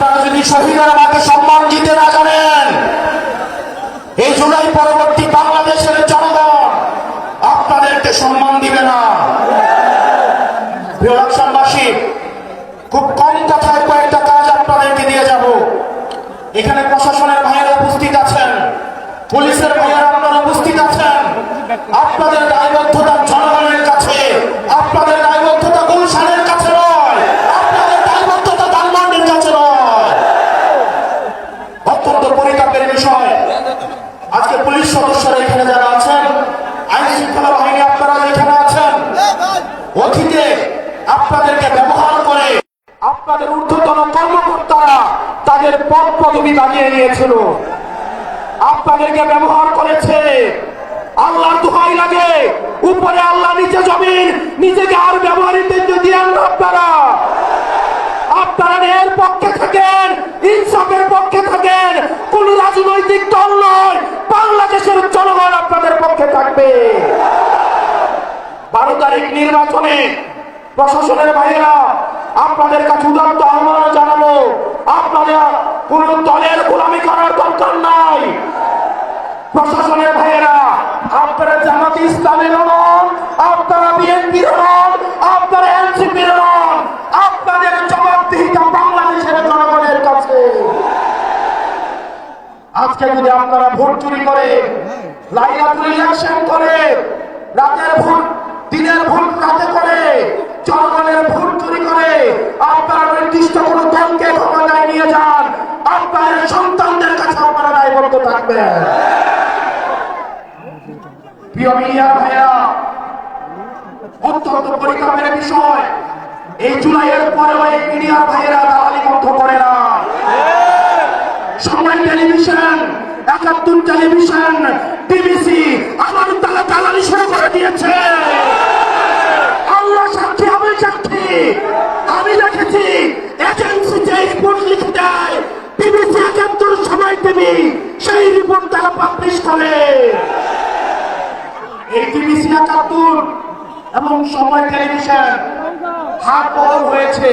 আপনারা যদি শহীদের মাকে সম্মান দিতে না জানেন, এই জুলাই পরবর্তী বাংলাদেশের জনগণ আপনাদেরকে সম্মান দিবে না। প্রিয় লাকসামবাসী, খুব কম কথায় কয়েকটা কাজ আপনাদেরকে দিয়ে যাব। এখানে প্রশাসনের ভাইয়েরা উপস্থিত আছেন, পুলিশের ভাইয়েরা আপনারা উপস্থিত আছেন। আপনাদের দায়বদ্ধতা জনগণের কাছে, আপনাদের দায়বদ্ধতা গুলশানের কাছে নয়, আপনাদের দায়বদ্ধতা ধানমন্ডির কাছে নয়। অত্যন্ত পরিতাপের বিষয়, আজকে পুলিশ সদস্যরা এখানে যারা আছেন, আইন শৃঙ্খলা বাহিনী আপনারা যেখানে আছেন, অতীতে আপনাদেরকে ব্যবহার করে আপনাদের ঊর্ধ্বতন কর্মকর্তারা তাদের পদ পদবি বানিয়ে নিয়েছিল, আপনাদেরকে ব্যবহার করেছে। আল্লাহর দোহাই লাগে, উপরে আল্লাহ, নিচে জমিন, নিজেকে আর ব্যবহারিত দিয়েন না। আপনারা এর পক্ষে থাকেন, ইনসাফের পক্ষে থাকেন। কোন রাজনৈতিক দল নয়, বাংলাদেশের জনগণ আপনাদের পক্ষে থাকবে। 12 তারিখ নির্বাচনে প্রশাসনের ভাইয়েরা আপনাদের কাছে উদাত্ত আহ্বান জানাবো, আপনারা কোন দলের গোলামি করার দরকার নাই। প্রশাসনের ভাইয়েরা আপনারা জামাতে ইসলামের নন, আপনারা বিএনপির নন, আপনারা এনসিপির নন। আপনাদের জবাবদিহিতা বাংলাদেশের জনগণের কাছে। আজকে যদি আপনারা ভোট চুরি করে, লাইলাতুল ইলেকশন করে, রাতের ভোট দিনের ভোট রাতে করে, জনগণের ভোট চুরি করে, আপনারা নির্দিষ্ট কোনো দলকে ক্ষমতায় নিয়ে যান, আপনাদের সন্তানদের কাছে আপনারা দায়বদ্ধ থাকবেন। প্রিয় মিডিয়া ভাইয়েরা, অত্যন্ত পরিতাপের বিষয়, এই জুলাইয়ের পরেও এই মিডিয়া ভাইয়েরা দালালি বন্ধ করে না। সময় টেলিভিশন, 71 টেলিভিশন, টিভিসি আমার তারা দালালি শুরু করে দিয়েছে। আল্লাহ সাক্ষী, আমি সাক্ষী, আমি দেখেছি এজেন্সি যে রিপোর্ট লিখে দেয়, টিভিসি 71 সময় টিভি সেই রিপোর্ট তারা পাবলিশ করে। এই টিভিসি 71 এবং সময় টেলিভিশন হাত বদল হয়েছে,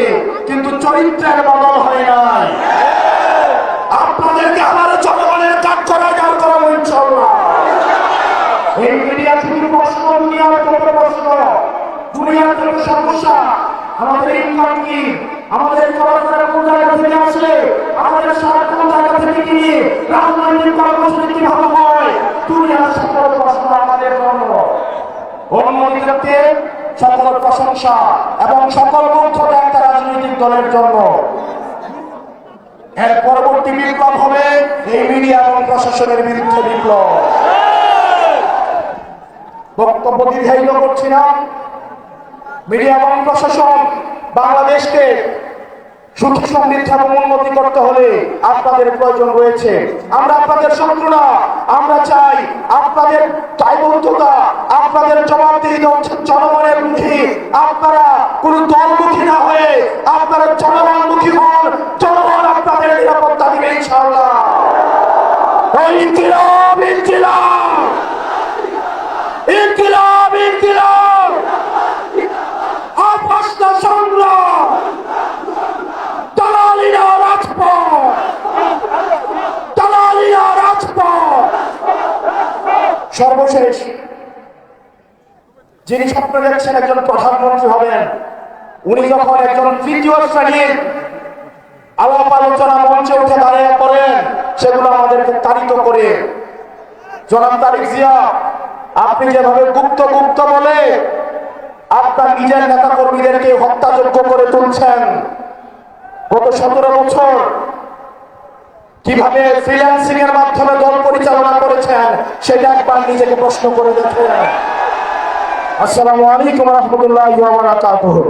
কিন্তু চরিত্রের বদল হয় নাই। আপনাদেরকে আমার জনগণের কাজ করা যার করাবো ইনশাআল্লাহ। এই মিডিয়া শুধু প্রশ্ন, দুনিয়ার যত প্রশ্ন, দুনিয়ার যত সমস্যা, আমাদের ইনকাম কি, আমাদের কর্মচারীরা কোন জায়গা থেকে আসে, আমাদের সরকার কোন জায়গা থেকে কি, রাজনৈতিক কর্মসূচি কিভাবে হয়, দুনিয়ার সকল প্রশ্ন আমাদের জন্য। অন্যদিকে সকল প্রশংসা এবং সকল মুগ্ধতা একটা রাজনৈতিক দলের জন্য। এর পরবর্তী বিপ্লব হবে এই মিডিয়া এবং প্রশাসনের বিরুদ্ধে বিপ্লব। বক্তব্য দীর্ঘায়িত করছি না। মিডিয়া এবং প্রশাসন বাংলাদেশকে সুখ সমৃদ্ধ এবং উন্নতি করতে হলে আপনাদের প্রয়োজন রয়েছে। আমরা আপনাদের শত্রু না, আমরা চাই আপনাদের দায়বদ্ধতা, আপনাদের জবাবদিহিতা জনগণের মুখী। আপনারা কোন দলমুখী না হয়ে আপনারা জনগণমুখী হন, জনগণ আপনাদের নিরাপত্তা দিবে ইনশাআল্লাহ। ইনকিলাব, ইনকিলাব, ইনকিলাব, ইনকিলাব, আপসনা সংগ্রাম, দালালিরা রাজপথ, দালালিরা রাজপথ। সর্বশেষ যিনি স্বপ্ন দেখছেন একজন প্রধানমন্ত্রী হবেন, উনি যখন একজন তৃতীয় শ্রেণীর আলাপ আলোচনা মঞ্চে উঠে দাঁড়িয়ে পড়েন, সেগুলো আমাদেরকে তাড়িত করে। জনাব তারেক জিয়া, আপনি যেভাবে গুপ্ত গুপ্ত বলে আপনার নিজের নেতা কর্মীদেরকে হত্যাযোগ্য করে তুলছেন, গত 17 বছর কিভাবে ফ্রিল্যান্সিং এর মাধ্যমে দল পরিচালনা করেছেন, সেটা একবার নিজেকে প্রশ্ন করে দেখুন। আসসালামু আলাইকুম ওয়া রাহমাতুল্লাহি ওয়া বারাকাতুহু।